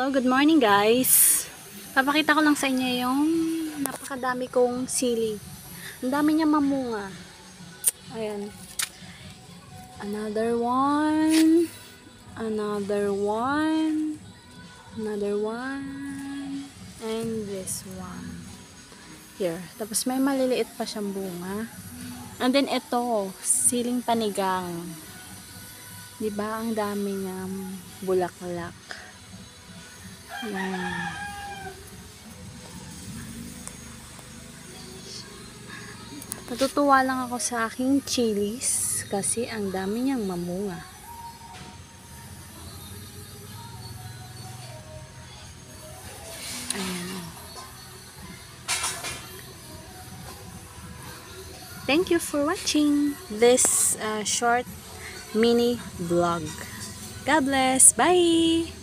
Hello, good morning guys. Papakita ko lang sa inyo yung napakadami kong sili. Ang dami niya mamunga. Ayan. Another one. Another one. Another one. And this one. Here. Tapos may maliliit pa siyang bunga. And then ito, siling panigang. Diba? Ang dami niyang bulaklak. Yan. Natutuwa lang ako sa aking chilies kasi ang dami niyang mamunga. Ayan. Thank you for watching this short mini vlog. God bless. Bye!